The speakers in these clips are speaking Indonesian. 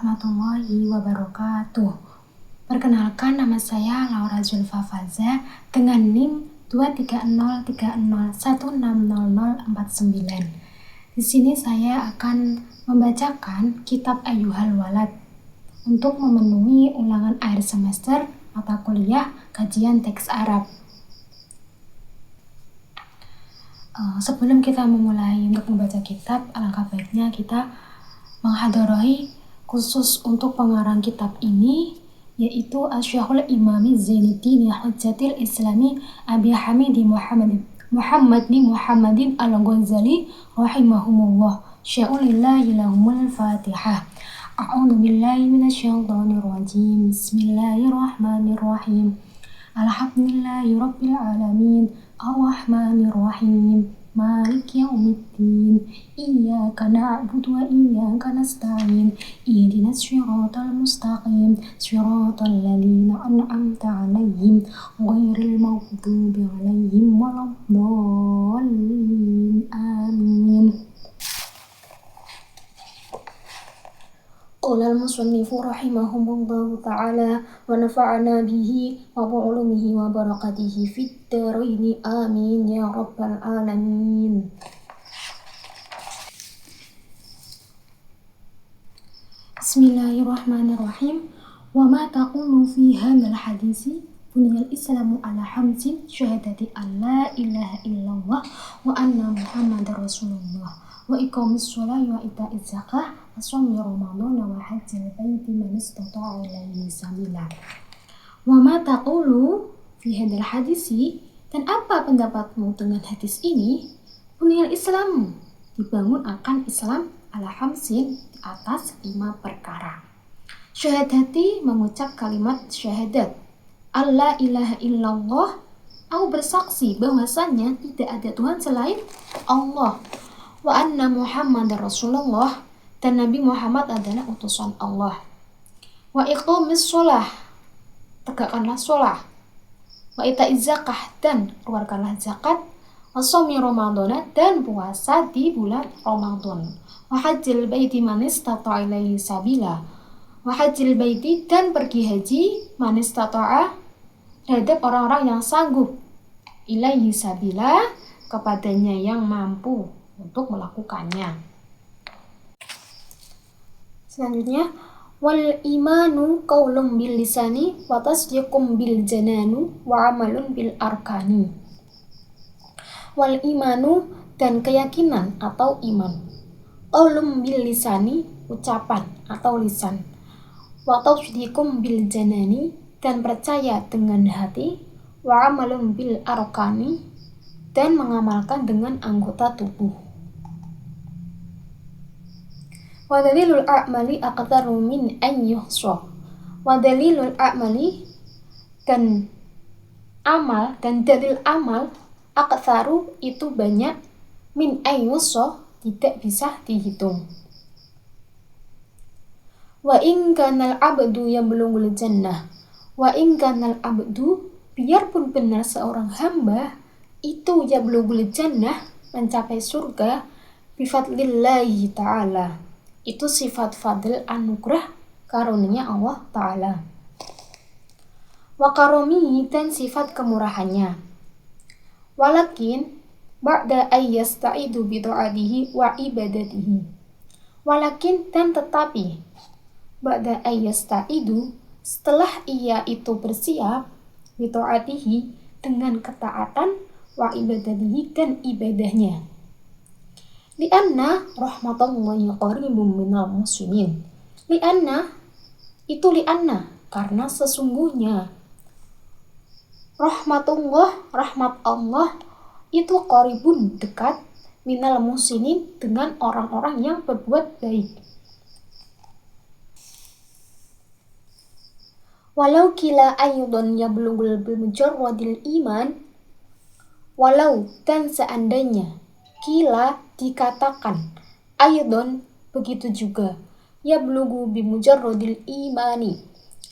warahmatullahi wabarakatuh. Perkenalkan, nama saya Laura Zulfa Faza dengan NIM 23030160049. Di sini saya akan membacakan kitab Ayyuhal Walad untuk memenuhi ulangan akhir semester mata kuliah kajian teks Arab. Sebelum kita memulai untuk membaca kitab, alangkah baiknya kita menghadarahi khusus untuk pengarang kitab ini, yaitu Asy-Syekhul Imami Zainuddin Hujjatul Islami Abi Hamid Muhammadin Al-Ghazali rahimahumullah. Sya'ulillahi lahumul Fatihah. A'udzu billahi minasyaitonir rajim. Bismillahirrahmanirrahim. Alhamdulillahi rabbil alamin. Ar-Rahmanir Rahim. Maliki yaumiddin. Iyyaka na'budu wa iyyaka nasta'in. Ihdinas siratal mustaqim. Siratal ladzina an'amta 'alaihim ghairil maghdubi 'alaihim waladdallin. Amin. Qala al-musannifu rahimahullahu ta'ala wa nafa'ana bihi wa bi'ulumihi wa barakatihi fid dharaini amin ya rabbal alamin. Bismillahirrahmanirrahim. Wa ma taqulu fi hadzal hadisi buniyal islamu ala hamsin syahadati an la ilaha illallah wa anna muhammadar rasulullah wa iqamis sholati wa ita'iz zakah wa shaumi ramadan wa hajjil baiti man istata'a ilaihi sabila. Wa ma taqulu fi hadzal hadisi, dan apa pendapatmu dengan hadis ini? Buniyal Islam, dibangun akan Islam ala hamsin, di atas 5 perkara. Syahadati, mengucap kalimat syahadat. Allah ilaha illallah, aku bersaksi bahwasannya tidak ada Tuhan selain Allah. Wa anna Muhammadar Rasulullah, dan Nabi Muhammad adalah utusan Allah. Wa iqamis sholah, tegakkanlah sholah. Wa ita'iz zakah, dan keluarkanlah zakat. Wa shaumi Ramadan, dan puasa di bulan Ramadan. Wa hajjil baiti man istata'a ilaihi sabila. Wa hajjil baiti, dan pergi haji man istata'a, terhadap orang-orang yang sanggup, ilaihi sabila, kepadanya yang mampu untuk melakukannya. Selanjutnya, wal imanu qaulun bil lisani wa tasdiqum bil jananu wa amalun bil arkani. Wal imanu, dan keyakinan atau iman. Qaulun bil lisani, ucapan atau lisan. Wa tasdiqum bil janani, dan percaya dengan hati. Wa amalun bil arkani, dan mengamalkan dengan anggota tubuh. Wa dalilul a'mali aqdaru min an yuhsa. Wa dalilul a'mali, dan amal, dan dalil amal, aqdaru, itu banyak, min an yuhsa, tidak bisa dihitung. Wa in kanal abdu yablughul jannah. Wa in kanal abdu, biarpun benar seorang hamba itu yablughul jannah, mencapai surga, bifadlillahi ta'ala, itu sifat fadl, anugerah, karunia Allah Ta'ala. Wa karomihi, dan sifat kemurahannya. Walakin ba'da ayyasta'idu bidu'adihi wa ibadatihi. Walakin, dan tetapi, ba'da ayyasta'idu, setelah ia itu bersiap, bidu'adihi, dengan ketaatan, wa ibadatihi, dan ibadahnya. Lianna rahmatullahi qaribum minal muslimin. Lianna, itu lianna, karena sesungguhnya rahmatullah, rahmat Allah, itu qaribun, dekat, minal muslimin, dengan orang-orang yang berbuat baik. Walau kila ayyudun yablughul bimujarradil iman. Walau, dan seandainya, kila, dikatakan, ayyudun, begitu juga, yablughu bimujarradil imani,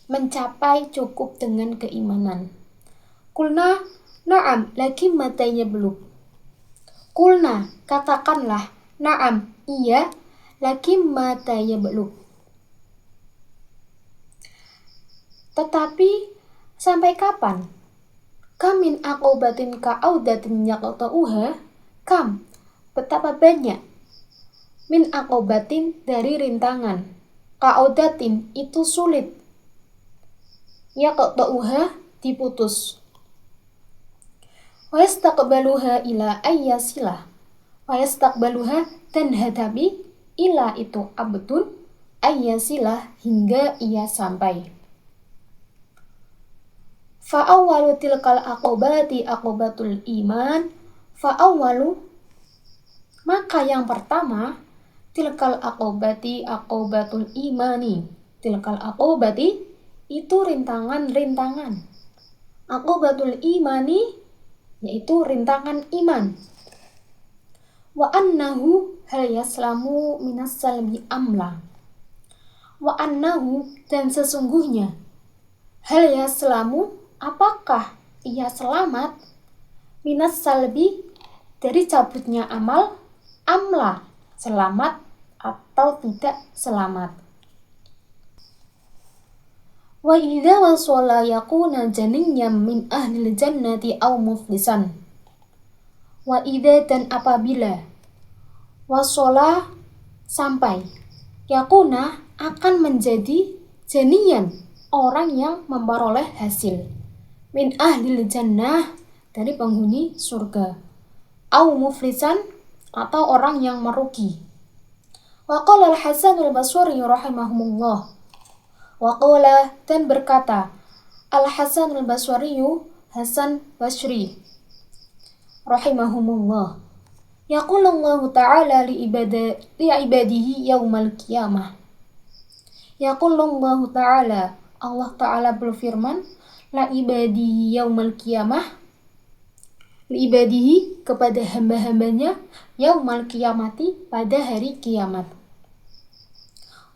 mencapai cukup dengan keimanan. Kulna, na'am, lakin mata yablugh. Kulna, katakanlah, na'am, iya, lakin mata yablugh. Tetapi sampai kapan? Kam min aqobatin ka'audatin yaqta'uha. Kam, betapa banyak. Min aqobatin, dari rintangan. Ka'audatin, itu sulit. Yaqta'uha, diputus. Wa yastaqbaluha ila ayyasilah. Wa yastaqbaluha, dan hadapi ila itu abdun ayyasilah, hingga ia sampai. Fa'awwalu tilkal aqobati aqobatul iman. Fa'awwalu, maka yang pertama, tilkal aqobati aqobatul imani. Tilkal aqobati, itu rintangan-rintangan. Aqobatul imani, yaitu rintangan iman. Wa annahu hal yaslamu minas salbi amla. Wa annahu, dan sesungguhnya, hal yaslamu, apakah ia selamat, minas salbi, dari cabutnya amal, amla, selamat atau tidak selamat. Wa idza wasala yakuna janiyyan min ahlil jannati aw muflisan. Wa idza, dan apabila, wasala, sampai, yakuna, akan menjadi, janiyan, orang yang memperoleh hasil, min ahlil jannah, dari penghuni surga, aw muflisan, atau orang yang merugi. Wa qala al-Hasan al-Basri rahimahumullah. Wa qala, dan berkata, Al-Hasan al-Basri, Hasan Basri rahimahumullah, yaqulullahu ta'ala li ibadihi yaumal qiyamah. Yaqulullahu ta'ala, Allah Ta'ala berfirman, la ibadihi yaumal qiyamah, li ibadihi, kepada hamba-hambanya, yaumal qiyamati, pada hari kiamat.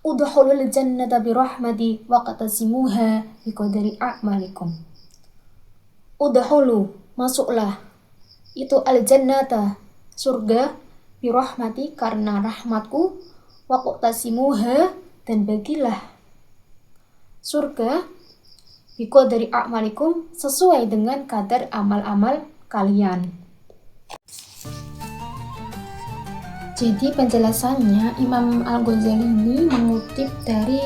Udkhulul jannata birahmati waqtasimuha biqadri a'malikum. Udkhulu, masuklah, itu al-jannata, surga, birahmati, karena rahmatku, waqtasimuha, dan bagilah surga, biqadri a'malikum, sesuai dengan kadar amal-amal kalian. Jadi penjelasannya, Imam Al-Ghazali ini mengutip dari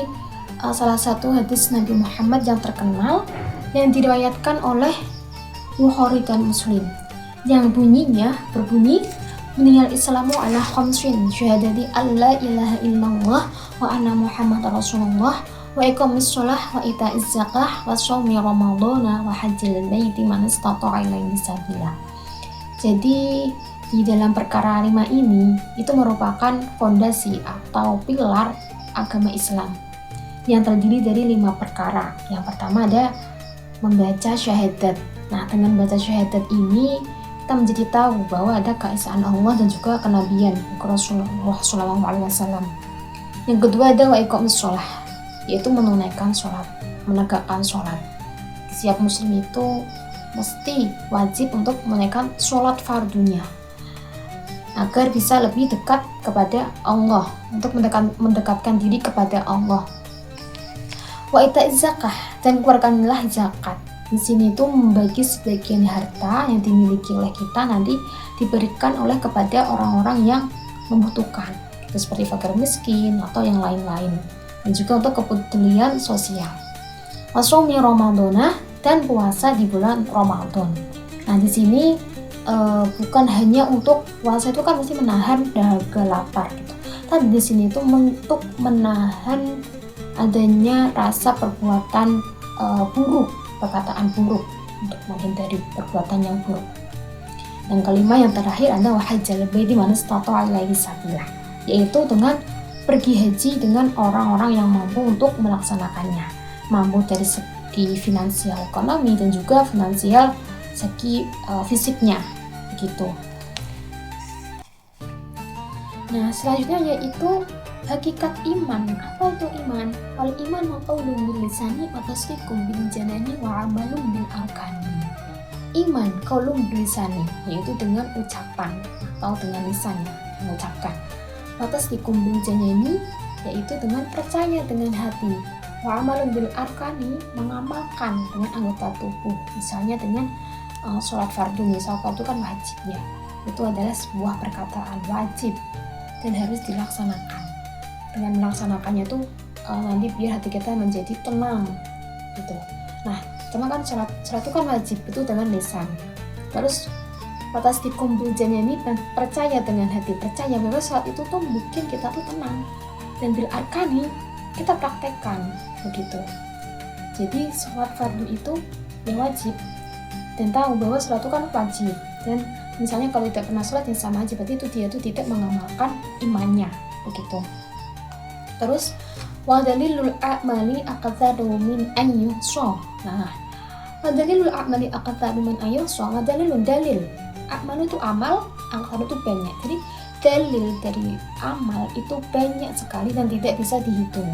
salah satu hadis Nabi Muhammad yang terkenal yang diriwayatkan oleh Bukhari dan Muslim, yang berbunyi, meninggal Islamu ala khamsin, syahadati alla ilaha illallah wa anna Muhammad Rasulullah, wa iqamis shalah wa ita'iz zakah wa shaumi ramadhana wa hajjil baiti man istata'a ilaihi sabila. Jadi di dalam perkara 5 ini itu merupakan fondasi atau pilar agama Islam yang terdiri dari 5 perkara. Yang pertama ada membaca syahadat. Nah, dengan baca syahadat ini kita menjadi tahu bahwa ada keesaan Allah dan juga kenabian Rasulullah SAW. Yang kedua ada wa iqamis shalah, yaitu menunaikan sholat, menegakkan sholat. Setiap muslim itu mesti wajib untuk menunaikan sholat fardunya agar bisa lebih dekat kepada Allah, untuk mendekatkan diri kepada Allah. Wa ita'iz zakah, dan keluarkanlah zakat. Di sini itu membagi sebagian harta yang dimiliki oleh kita nanti diberikan oleh kepada orang-orang yang membutuhkan, seperti fakir miskin atau yang lain-lain, dan juga untuk kepedulian sosial. Wa shaumi ramadhana, dan puasa di bulan Ramadan. Nah, di sini bukan hanya untuk puasa itu kan mesti menahan dahaga lapar gitu. Tapi di sini itu untuk menahan adanya rasa perbuatan buruk, perkataan buruk, untuk menghindari perbuatan yang buruk. Yang kelima, yang terakhir adalah hajjal baiti man istata'a ilaihi sabila, yaitu dengan pergi haji dengan orang-orang yang mampu untuk melaksanakannya, mampu dari segi finansial ekonomi dan juga finansial segi fisiknya begitu. Nah, selanjutnya yaitu hakikat iman. Apa itu iman? Al iman qaulun bil lisani wa tasdiqun bil janani wa amalun bil arkani. Iman qaulun bil lisani, yaitu dengan ucapan atau dengan lisannya, mengucapkan. Wa tasdiqun bil janani, yaitu dengan percaya dengan hati. Wa amalun bil arkani, mengamalkan dengan anggota tubuh, misalnya dengan sholat fardu. Misal fardu kan wajib ya, itu adalah sebuah perkataan wajib dan harus dilaksanakan. Dengan melaksanakannya tuh nanti biar hati kita menjadi tenang gitu. Nah, cuma kan sholat itu kan wajib, itu dengan lisan. Terus fatasdiqum bil janani, dan percaya dengan hati, percaya bahwa sholat itu tuh bikin kita tuh tenang. Dan bil arkani, kita praktekkan begitu. Jadi sholat fardu itu yang wajib, dan tahu bahwa sholat itu kan wajib. Dan misalnya kalau tidak pernah sholat yang sama aja, berarti itu dia tuh tidak mengamalkan imannya begitu. Terus wa dalilul a'mali aqdharu min an yuhsa. Nah, wa dalilul a'mali aqdharu min an yuhsa, wa dalilun dalil. Amal itu amal, aqdharu itu banyak. Jadi dalil dari amal itu banyak sekali dan tidak bisa dihitung.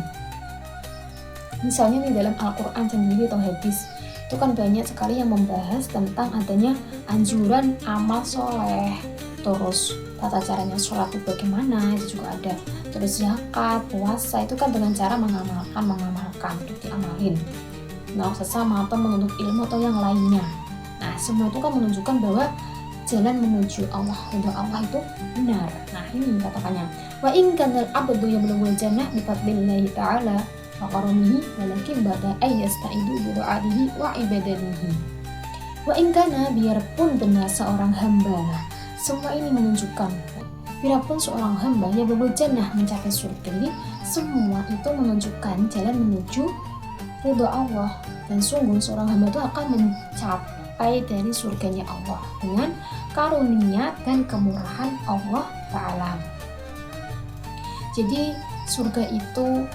Misalnya di dalam Al-Quran sendiri atau hadis, itu kan banyak sekali yang membahas tentang adanya anjuran amal soleh. Terus tata caranya sholat itu bagaimana, itu juga ada. Terus zakat, puasa, itu kan dengan cara mengamalkan, untuk diamalin. Nah, sesama atau menuntut ilmu atau yang lainnya. Nah, semua itu kan menunjukkan bahwa jalan menuju Allah, ridho Allah itu benar. Nah, ini katakannya. Wa in kanal abdu yablughul jannah bi fadlillahi ta'ala wa karumihi walakin ba'da ay yasta'idu bi du'adihi wa ibadatihi. Wa in kana, biarpun benar seorang hamba. Nah, semua ini menunjukkan biarpun seorang hamba yablughul jannah, mencapai surga. Jadi semua itu menunjukkan jalan menuju ridho Allah, dan sungguh seorang hamba itu akan mencapai dari surganya Allah dengan karunia dan kemurahan Allah Ta'ala. Jadi surga itu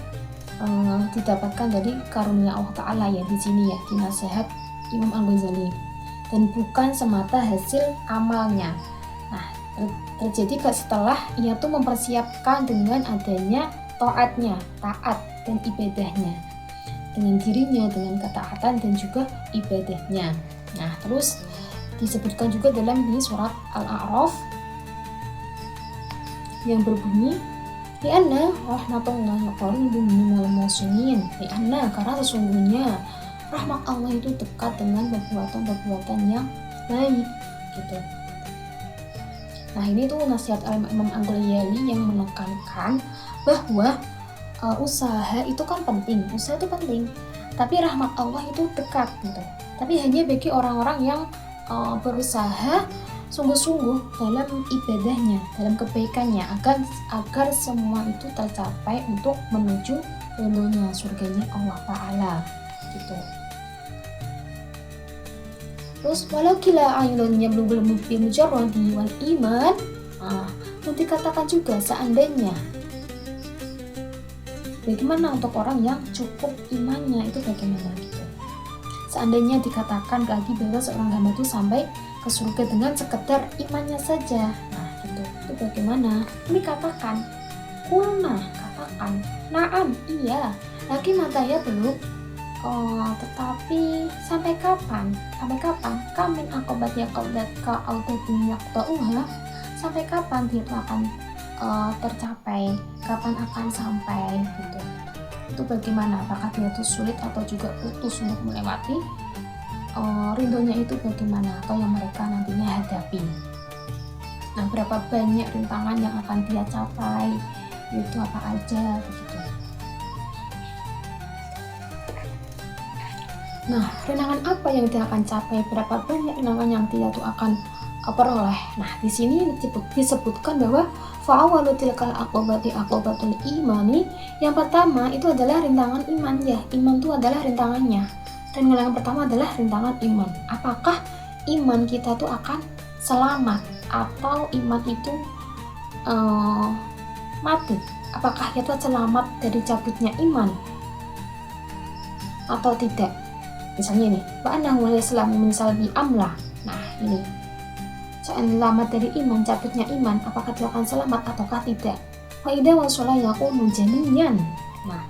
didapatkan dari karunia Allah Ta'ala ya, di sini ya, di nasihat Imam Al-Ghazali, dan bukan semata hasil amalnya. Nah, terjadi setelah ia tuh mempersiapkan dengan adanya taatnya, taat dan ibadahnya, dengan dirinya, dengan ketaatan dan juga ibadahnya. Nah, terus disebutkan juga dalam di surat Al-A'raf yang berbunyi li'anna rahmatullahi qaribun minal muhsinin, li'anna, karena sesungguhnya rahmat Allah itu dekat dengan perbuatan-perbuatan yang baik gitu. Nah, ini tuh nasihat Imam Al-Ghazali yang menekankan bahwa usaha itu kan penting, usaha itu penting, tapi rahmat Allah itu dekat gitu. Tapi hanya bagi orang-orang yang berusaha sungguh-sungguh dalam ibadahnya, dalam kebaikannya, agar semua itu tercapai untuk menuju ridhonya, surganya Allah Ta'ala gitu. Terus walau kila ayun yablugul mubin mujarradi wal iman, nanti dikatakan juga seandainya, bagaimana untuk orang yang cukup imannya itu bagaimana gitu. Seandainya dikatakan lagi bahwa seorang hamba itu sampai ke surga dengan sekedar imannya saja, nah gitu, itu bagaimana? Ini katakan, kulna, katakan, naam, iya, lagi matanya belum, tetapi sampai kapan? Sampai kapan? Kamin akobat ya kaudat ka autatin yaktauha, sampai kapan dia itu akan tercapai? Kapan akan sampai gitu? Itu bagaimana? Apakah dia itu sulit atau juga putus untuk melewati rindunya itu bagaimana, atau yang mereka nantinya hadapi. Nah, berapa banyak rintangan yang akan dia capai, itu apa aja begitu. Nah, rintangan apa yang dia akan capai, berapa banyak rintangan yang dia tuh akan peroleh. Nah, di sini disebutkan bahwa fa'awalu tilkal aqobati aqobatul imani, yang pertama itu adalah rintangan iman ya, iman itu adalah rintangannya. Dan yang pertama adalah rintangan iman. Apakah iman kita tuh akan selamat atau iman itu mati? Apakah kita selamat dari cabutnya iman atau tidak? Misalnya nih, ba'anahu al-islamu min salbi amla. Nah, ini selamat dari iman, cabutnya iman, apakah dia akan selamat ataukah tidak? Wa idza wasala yakunu jamiyan. Nah,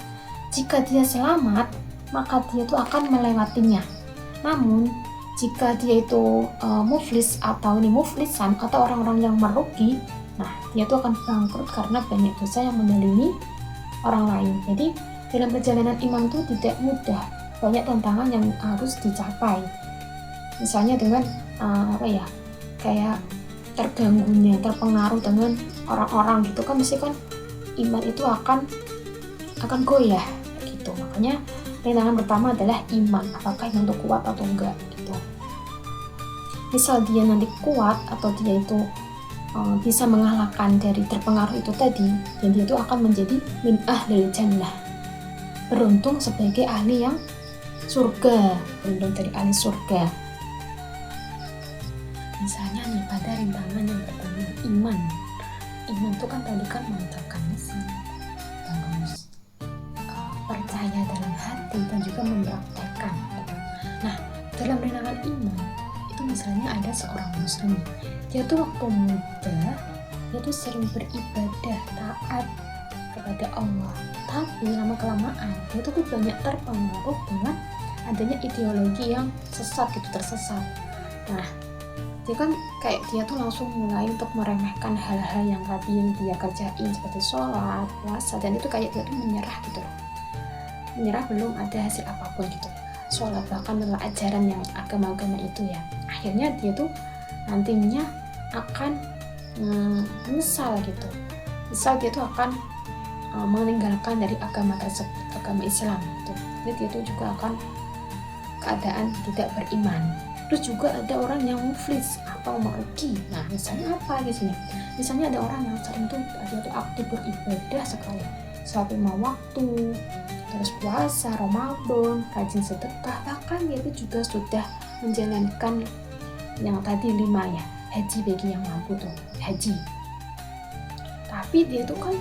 jika dia selamat, maka dia itu akan melewatinya. Namun jika dia itu muflis atau ini muflisan atau orang-orang yang merugi, nah dia itu akan bangkrut karena banyak dosa yang mendolimi orang lain. Jadi dalam perjalanan iman itu tidak mudah, banyak tantangan yang harus dicapai. Misalnya dengan kayak terganggunya, terpengaruh dengan orang-orang gitu kan, mesti kan iman itu akan goyah gitu. Makanya rintangan pertama adalah iman, apakah iman itu kuat atau enggak gitu. Misal dia nanti kuat atau dia itu bisa mengalahkan dari terpengaruh itu tadi, dan dia itu akan menjadi min ahlil jannah, beruntung sebagai ahli yang surga, beruntung dari ahli surga. Misalnya nih pada rintangan yang pertama, iman itu kan tadi kan mengucapkan lisan, terus percaya dalam hati dan juga mempraktekkan. Nah, dalam rintangan iman itu misalnya ada seorang muslim, dia tuh waktu muda dia tuh sering beribadah taat kepada Allah, tapi lama kelamaan dia tuh banyak terpengaruh dengan adanya ideologi yang sesat gitu, tersesat. Nah, dia kan kayak dia tuh langsung mulai untuk meremehkan hal-hal yang tadi yang dia kerjain seperti sholat, puasa, dan itu kayak dia tuh menyerah gitu loh. Menyerah belum ada hasil apapun gitu, sholat bahkan dengan ajaran yang agama-agama itu ya. Akhirnya dia tuh nantinya akan menyesal gitu. Misal dia tuh akan meninggalkan dari agama tersebut, agama Islam gitu. Jadi dia tuh juga akan keadaan tidak beriman. Terus juga ada orang yang muflis atau marji. Nah, misalnya apa di sini? Misalnya ada orang yang sering tuh dia tuh aktif beribadah sekali, sholat 5 waktu, terus puasa, Ramadan, rajin sedekah, bahkan dia itu juga sudah menjalankan yang tadi 5 ya, haji bagi yang mampu tuh, haji. Tapi dia tuh kan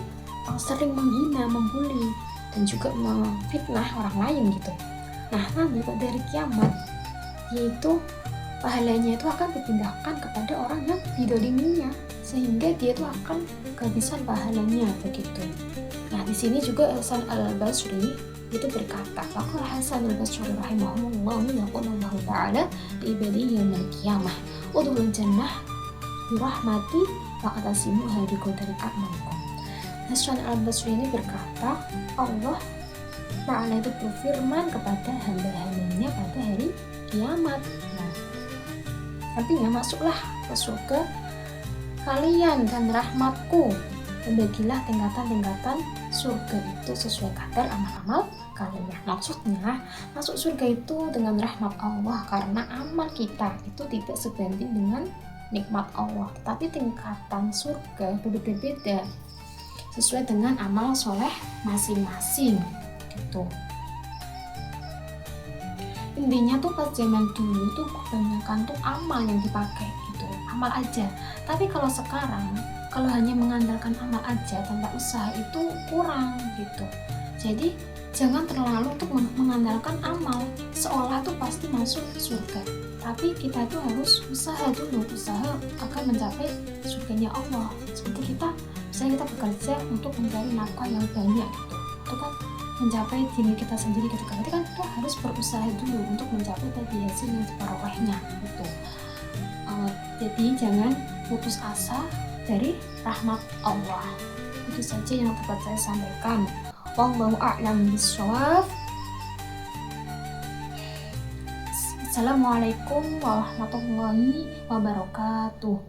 sering menghina, membuli, dan juga memfitnah orang lain gitu. Nah, nanti pada hari kiamat yaitu pahalanya itu akan dipindahkan kepada orang yang didoliminya, sehingga dia itu akan kehabisan pahalanya begitu. Nah, di sini juga Hasan al-Basri itu berkata, "Faqala Hasan al-Basri rahimahullah yaqulu Allah ta'ala li ibadihi yaumil qiyamah, udkhulul jannah bi rahmati wa atasimuha bi qadri a'malikum." Hasan al-Basri ini berkata, Allah Ta'ala itu berfirman kepada hamba-hambanya pada hari kiamat. Nah, artinya masuklah ke surga kalian dan rahmatku, dan bagilah tingkatan-tingkatan surga itu sesuai kadar amal-amal kalian. Maksudnya masuk surga itu dengan rahmat Allah, karena amal kita itu tidak sebanding dengan nikmat Allah, tetapi tingkatan surga berbeda-beda sesuai dengan amal soleh masing-masing gitu. Intinya tuh pas zaman dulu tuh kebanyakan tuh amal yang dipakai gitu, amal aja. Tapi kalau sekarang, kalau hanya mengandalkan amal aja tanpa usaha itu kurang gitu. Jadi jangan terlalu untuk mengandalkan amal seolah tuh pasti masuk surga. Tapi kita tuh harus usaha dulu, usaha akan mencapai surganya Allah. Seperti misalnya kita bekerja untuk mencari nafkah yang banyak gitu, itu kan mencapai diri kita sendiri gitu kan. Berarti kan kita harus berusaha dulu untuk mencapai tadi hasil yang separuhnya gitu. Jadi jangan putus asa dari rahmat Allah. Itu saja yang dapat saya sampaikan. Wallahu a'lam bishawab. Assalamualaikum warahmatullahi wabarakatuh.